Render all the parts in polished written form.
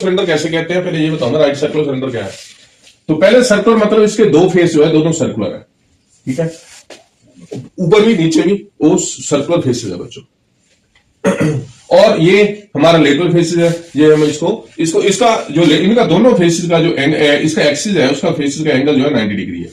Cylinder कैसे कहते हैं, पहले ये बताऊंगा राइट सर्कुलर सिलेंडर क्या है। तो पहले सर्कुलर मतलब इसके दो फेस जो है दोनों सर्कुलर है, ठीक है, ऊपर भी नीचे भी वो सर्कुलर फेसेस है बच्चों। और ये हमारा लेटरल फेसेस है, ये हम इसको इसका जो इनका दोनों फेसेस का जो इसका एक्सिस है उसका फेसेस का एंगल जो है 90 डिग्री है।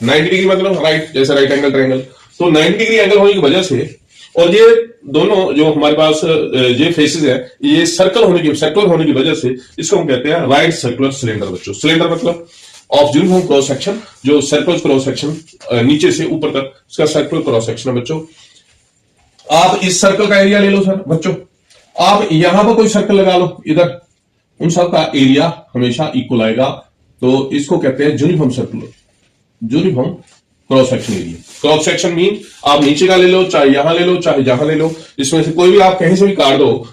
90 डिग्री मतलब राइट, जैसे राइट एंगल ट्रायंगल। तो 90 डिग्री एंगल होने की वजह से, और ये दोनों जो हमारे पास ये फेसेस है ये सर्कुलर होने की वजह से इसको हम कहते हैं राइट सर्कुलर सिलेंडर बच्चों। सिलेंडर मतलब ऑफ यूनिफॉर्म क्रॉस सेक्शन, जो सर्कुलर क्रॉस सेक्शन नीचे से ऊपर तक इसका सर्कुलर क्रॉस सेक्शन है बच्चों। आप इस सर्कल का एरिया ले लो सर बच्चों, आप यहां पर कोई सर्कल लगा लो इधर, उन सब का एरिया हमेशा इक्वल आएगा। तो इसको कहते हैं uniform circular, uniform cross section area. Cross section mean आप नीचे का ले लो, चाहे यहां ले लो, चाहे यहां ले लो, इसमें से कोई भी आप कहीं से भी काट दो,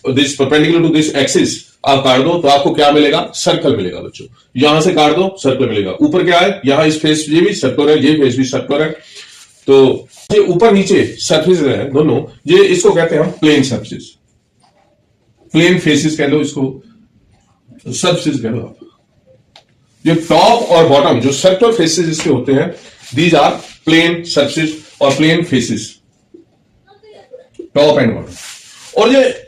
this perpendicular to this axis आप काट दो तो आपको क्या मिलेगा, सर्कल मिलेगा बच्चों। यहां से काट दो सर्कल मिलेगा। ऊपर क्या है, यहां इस फेस ये भी सर्कल है, ये फेस भी सर्कल है। तो ये ऊपर नीचे सरफेस है दोनों, ये इसको कहते हैं हम प्लेन सरफेस, प्लेन फेसेस कह लो इसको, सरफेस कह लो आप। ये टॉप और बॉटम जो सर्कुलर फेसेस इसके होते हैं, दीज आर प्लेन सरफेस और plane faces, top and bottom.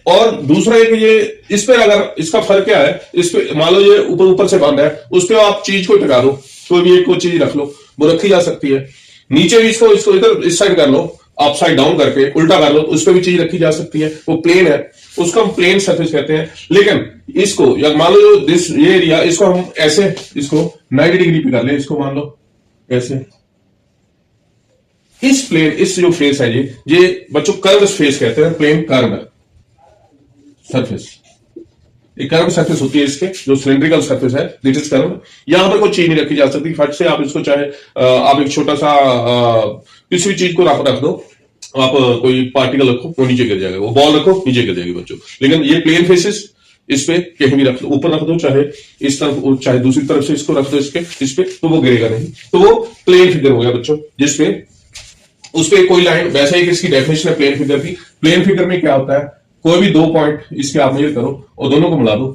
और दूसरा है कि ये इस पर अगर इसका फर्क क्या है, इस पे मान लो ये ऊपर से बंद है, उस पर आप चीज को टिका दो, कोई भी एक को चीज रख लो, वो रखी जा सकती है। नीचे भी इसको इधर इस साइड कर लो, अपसाइड डाउन करके उल्टा कर लो, उस पर भी चीज रखी जा सकती है, वो प्लेन है, उसको हम प्लेन सरफेस कहते हैं। लेकिन इसको या मान लो जो ये एरिया, इसको हम ऐसे इसको 90 डिग्री पे कर ले, इसको मान लो ऐसे, इस प्लेन, इस जो फेस है ये बच्चों कर्व फेस कहते हैं, प्लेन कर्व सरफेस। एक कर्व सरफेस होती है इसके, जो सिलेंड्रिकल सरफेस है दिट इज कर्व। यहां पर कोई चीज नहीं रखी जा सकती, फट से आप इसको चाहे आप एक छोटा सा किसी भी चीज को रख दो, आप कोई पार्टिकल रखो वो नीचे गिर जाएगा, वो बॉल रखो नीचे गिर जाएगी बच्चों। लेकिन ये प्लेन फेसेस इस पे कहीं भी रख दो, ऊपर रख दो, चाहे इस तरफ चाहे दूसरी तरफ से इसको रख दो इस पे, तो वो गिरेगा नहीं। तो वो प्लेन फिगर हो गया बच्चों, जिसपे उस पे कोई लाइन, वैसे ही इसकी डेफिनेशन है प्लेन फिगर की। प्लेन फिगर में क्या होता है, कोई भी दो पॉइंट इसके आप मेजर करो और दोनों को मिला दो,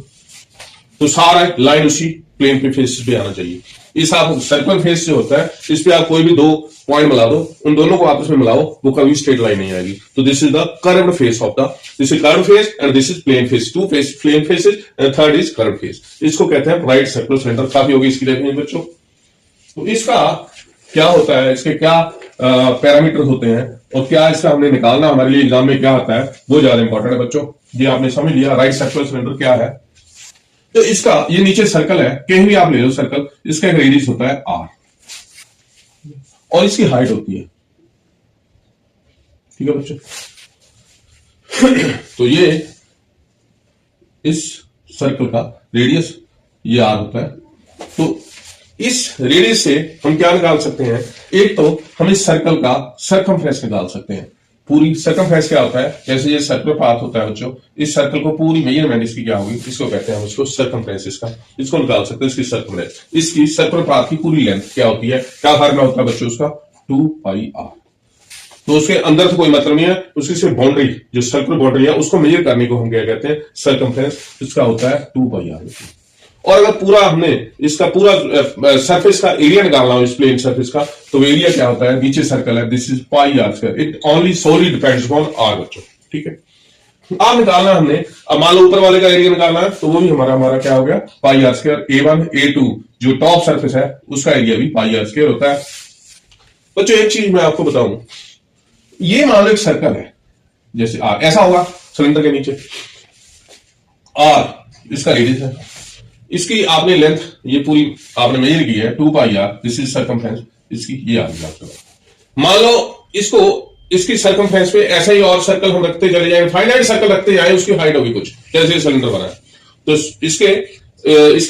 तो सारा लाइन उसी प्लेन पे फेस पे आना चाहिए। इस आप सर्कुलर फेस जो होता है, इस पे आप कोई भी दो पॉइंट मिला दो, उन दोनों को आपस में मिलाओ, वो कभी स्ट्रेट लाइन नहीं आएगी। तो this is the curved face of the, this is curved face and this is plane face, two face plane faces and third is curved face. इसको कहते हैं राइट सर्कुलर सिलेंडर। काफी होगी इसकी डेफिनेशन बच्चों। तो इसका क्या होता है, इसके क्या पैरामीटर होते हैं और क्या इसका हमने निकालना हमारे लिए एग्जाम में क्या आता है, वो ज्यादा इंपॉर्टेंट है बच्चों। ये आपने समझ लिया राइट सर्कुलर सिलेंडर क्या है। तो इसका ये नीचे सर्कल है, कहीं भी आप ले लो सर्कल, इसका एक रेडियस होता है r और इसकी हाइट होती है, ठीक है बच्चों। तो ये इस सर्कल का रेडियस ये r होता है। तो इस रेडियस से हम क्या निकाल सकते हैं, एक तो हम इस सर्कल का सर्कमफ्रेंस निकाल सकते हैं। पूरी सर्कमफ्रेंस क्या होता है, जैसे ये सर्कुलर पाथ होता है बच्चों, इस सर्कल को पूरी मेजरमेंट इसकी क्या होगी, इसको कहते हैं हम इसको सर्कमफ्रेंस, इसको निकाल सकते हैं, इसकी सर्कमफ्रेंस, इसकी सर्कुलर पाथ की पूरी लेंथ क्या होती है, क्या फार्मूला होता है बच्चों उसका, 2πr। तो उसके अंदर से कोई मतलब नहीं है, उसकी सिर्फ बाउंड्री जो सर्कुलर बाउंड्री है उसको मेजर करने को हम क्या कहते हैं, सर्कमफ्रेंस, इसका होता है 2πr। और अगर पूरा हमने इसका पूरा सरफेस का एरिया निकालना हो इस प्लेन सरफेस का, तो एरिया क्या होता है, नीचे सर्कल है, this is πr²। It only solely depends upon r बच्चों, ठीक है। अब निकालना हमने, अब मान लो ऊपर वाले का एरिया निकालना है, तो वो भी हमारा क्या हो गया, πr²। a1 a2 जो टॉप सरफेस है उसका एरिया भी πr² होता है बच्चों। एक चीज मैं आपको बताऊं, ये मान लो एक सर्कल है, जैसे r ऐसा होगा सिलेंडर के नीचे, r इसका रेडियस है, इसकी आपने लेंथ ये पूरी आपने मेजर की है 2πr, दिस इज सर्कमफ्रेंस, इसकी ये आ गई आपके पास। मान लो इसको इसकी सर्कमफ्रेंस पे ऐसा ही और सर्कल हम रखते चले जाएं, फाइनाइट सर्कल रखते जाएं, उसकी हाइट होगी कुछ, जैसे ये सिलेंडर बना है। तो इसके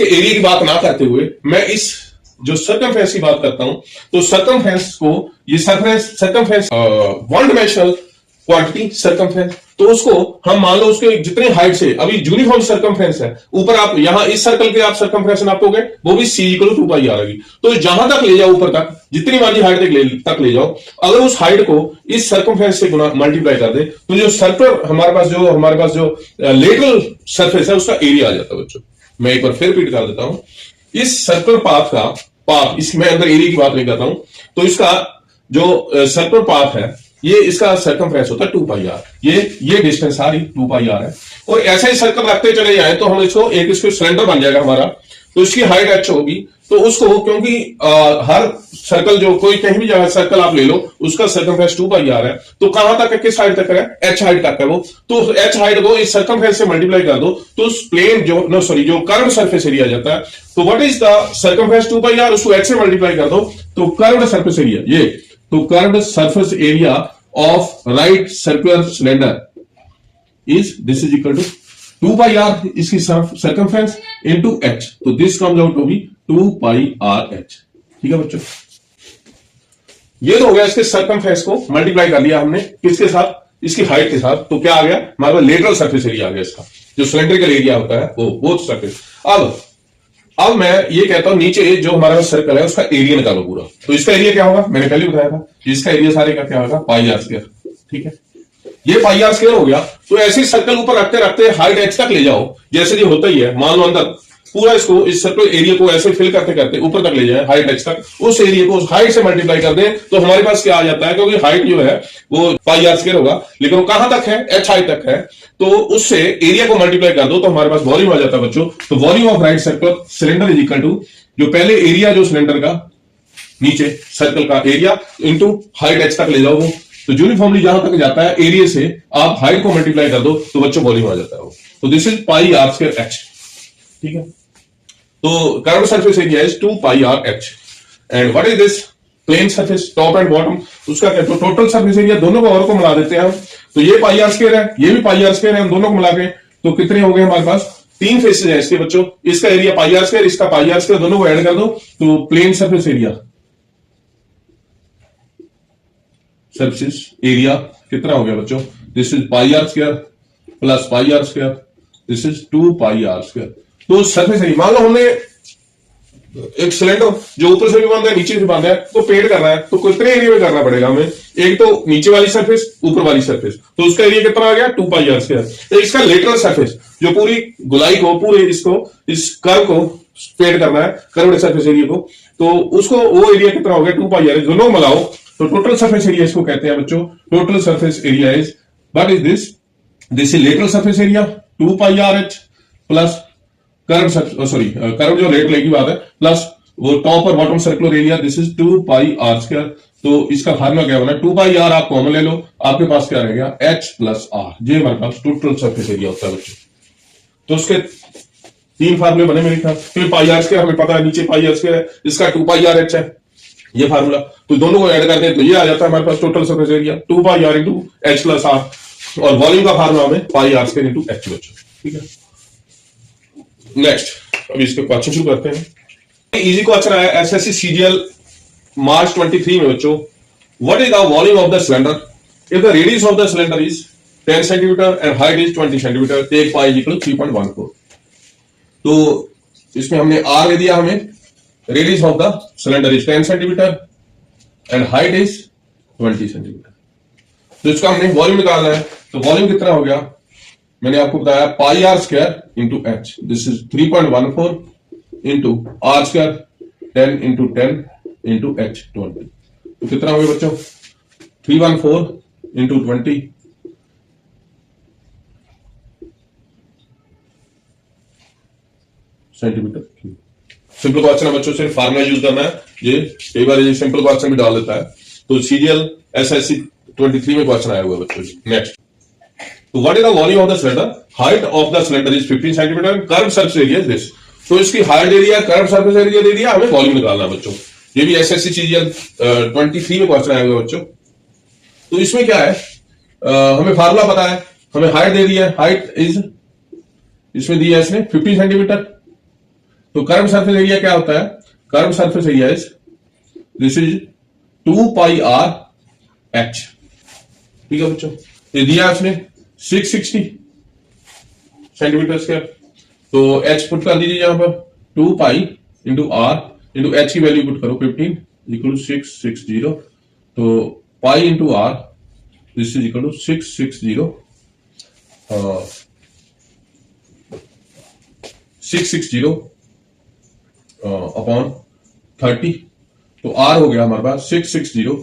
एरिया की बात ना करते हुए मैं इस जो सर्कमफ्रेंस की बात करता हूं, तो सर्कमफ्रेंस को ये circumference one dimensional quantity circumference, तो उसको हम मान लो उसके जितने हाइट से, अभी यूनिफॉर्म सर्कमफ्रेंस है, ऊपर आप यहां इस सर्कल के आप सर्कमफ्रेंस नापोगे वो भी C = 2πr आएगी। तो जहां तक ले जाओ ऊपर तक, जितनी मर्जी हाइट तक ले जाओ, अगर उस हाइट को इस सर्कमफ्रेंस से मल्टीप्लाई कर दे तो जो सर्कल हमारे पास जो लेटरल सरफेस है उसका एरिया आ जाता है बच्चों। मैं एक बार फिर रिपीट कर देता हूं, इस सर्कल पाथ का पाथ, इसमें अंदर एरिया की बात नहीं कर रहा हूं, तो इसका जो सर्कल पाथ है ये इसका सर्कमफ्रेंस होता है 2πr, ये डिस्टेंस सारी 2πr है। और ऐसा ही सर्कल रखते चले जाए तो हम इसको सिलेंडर बन जाएगा हमारा, तो इसकी हाइट h होगी। तो उसको क्योंकि हर सर्कल जो कोई कहीं भी जगह सर्कल आप ले लो उसका सर्कमफ्रेंस 2πr है, तो कहां तक है, किस हाइट तक है, h हाइट तक है वो, तो h हाइट को इस सर्कमफ्रेंस से मल्टीप्लाई कर दो तो उस प्लेन जो कर्व्ड सरफेस एरिया आ जाता है। तो what is the circumference 2πr, उसको h से मल्टीप्लाई कर दो तो कर्व्ड सरफेस एरिया, ये तो curved surface area of right circular cylinder is this is equal to 2πr इसकी सर्कमफ्रेंस इनटू h, तो this comes out to be 2πrh। ठीक है बच्चों, ये तो हो गया इसके सर्कमफ्रेंस को मल्टीप्लाई कर लिया हमने किसके साथ, इसकी हाइट के साथ, तो क्या आ गया हमारे पास लेटरल सरफेस एरिया आ गया इसका, जो सिलेंड्रिकल एरिया होता है वो सरफेस। अब मैं ये कहता हूं नीचे जो हमारा सर्कल है उसका एरिया निकालो पूरा, तो इसका एरिया क्या होगा, मैंने पहले बताया था, इसका एरिया सारे का क्या होगा πr²। ठीक है, ये πr² हो गया। तो ऐसे सर्कल ऊपर रखते रखते हाइट h तक ले जाओ, जैसे ये होता ही है, मान लो अंदर पूरा इसको इस सर्कल एरिया को ऐसे फिल करते करते ऊपर तक ले जाए हाइट h तक, उस एरिया को उस हाइट से मल्टीप्लाई कर दें तो हमारे पास क्या आ जाता है, क्योंकि हाइट जो है वो πr² होगा, लेकिन वो कहां तक है, h हाइट तक है, तो उससे एरिया को मल्टीप्लाई कर दो तो हमारे पास वॉल्यूम आ जाता है बच्चों। तो volume of right circle cylinder is equal to जो पहले एरिया जो सिलेंडर का नीचे सर्कल का एरिया इंटू हाइट h तक ले जाओ, तो यूनिफॉर्मली जहां तक जाता है एरिया से आप हाइट को मल्टीप्लाई कर दो तो बच्चों वॉल्यूम आ जाता है वो। तो दिस इज πr²h। ठीक है, तो curved surface area is 2πrh and what is this plane surface top and bottom, उसका क्या, तो टोटल सरफेस एरिया दोनों को और को मिला देते हैं हम, तो ये πr² है, ये भी πr² है, हम दोनों को मिला के तो कितने हो गए हमारे पास, 3 फेसेस हैं इसके बच्चों, इसका एरिया πr², इसका πr², दोनों को ऐड कर दो तो प्लेन सरफेस एरिया कितना हो गया बच्चों, this is πr² plus πr², this is 2πr²। तो सरफेस एरिया, मान लो हमने एक सिलेंडर जो ऊपर से भी बांधा है नीचे से बांधा है तो पेड़ करना है, तो कितने एरिया में करना पड़ेगा हमें, एक तो नीचे वाली सरफेस ऊपर वाली सरफेस, तो उसका एरिया कितना आ गया 2πr²। तो इसका लेटरल सरफेस जो पूरी गुलाई को पूरे इसको इस कर्व को पेड़ करना है, कर्व्ड सरफेस एरिया को, तो उसको वो एरिया कितना हो गया 2πr, दोनों मिलाओ तो टोटल सरफेस एरिया इसको कहते हैं बच्चों, total surface area is what is this is lateral surface area 2πrh plus curve जो लेटरल की बात है प्लस वो टॉप और bottom circular area, this is 2πr²। तो इसका फार्मूला क्या बना, 2πr आप कॉमन ले लो, आपके पास क्या रह गया h प्लस r, ये हमारे पास टोटल सरफेस एरिया होता है बच्चों। तो उसके 3 फार्मूले बने मेरे ख्याल, फिर πr² हमें पता है नीचे πr² है, इसका 2πrh है ये फार्मूला, तो दोनों को ऐड कर दें तो ये आ जाता है हमारे पास total surface area 2πr into h plus r, और वॉल्यूम का फार्मूला हमें πr² इंटू h बच्चों। ठीक है, नेक्स्ट अभी इसके क्वेश्चन शुरू करते हैं। इजी क्वेश्चन आया एसएससी सीजीएल मार्च 23 में बच्चों, what is the volume of the cylinder if the radius of the cylinder is 10 centimetre and height is 20 centimetre, take pi equal 3.14। तो इसमें हमने आर दे दिया, हमें radius of the cylinder is 10 centimetre and height is 20 centimetre, तो इसका हमने volume निकालना है। तो वॉल्यूम कितना हो गया, मैंने आपको बताया πr² into h, this is 3.14 into r² 10 into 10 into h 20, तो कितना हो गया बच्चों 314 इंटू 20 सेंटीमीटर। सिंपल क्वेश्चन है बच्चों, सिर्फ फार्मूला यूज करना है, ये कई बार ये सिंपल क्वेश्चन भी डाल देता है। तो सीजीएल एसएससी 23 में क्वेश्चन आया हुआ है बच्चों। नेक्स्ट, तो what is the volume of the cylinder, height of the cylinder is 15 centimetre, curved surface area is this. तो इसकी हाइट दे दिया, कर्व्ड सरफेस एरिया दे दिया, हमें वॉल्यूम निकालना है बच्चों। ये भी एसएससी सीजीएल 23 में क्वेश्चन आया हुआ है बच्चों। तो इसमें क्या है, हमें फार्मूला पता है, हमें हाइट दे दिया, हाइट इज इसमें दिया है इसने 15 सेंटीमीटर। तो कर्व सरफेस एरिया क्या होता है, curve surface area is this is 2πrh। ठीक है बच्चों, ये दिया उसने 660 सेंटीमीटर स्क्वायर। तो एच पुट कर दीजिए यहां पर 2 pi into R into H की वैल्यू पुट करो 15 इक्वल टू 660। तो pi into R this is equal to 660 upon 30। तो आर हो गया हमारे पास 660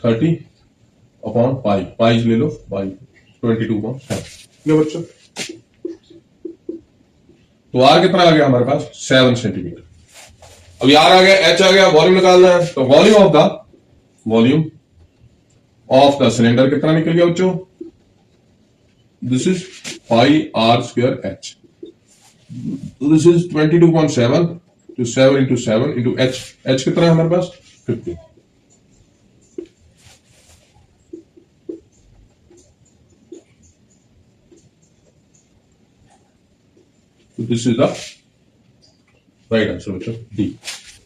30 अपॉन पाई, पाई ले लो पाई 22.7। ठीक है बच्चों, तो आर कितना आ गया हमारे पास 7 सेंटीमीटर। अब आर आ गया, एच आ गया, वॉल्यूम निकालना है। तो वॉल्यूम ऑफ द सिलेंडर कितना निकल गया बच्चों, this is pi R square H. This is 22.7 to 7 into 7 into h। h कितना है हमारे पास 50। So this is the right answer, बच्चों, D।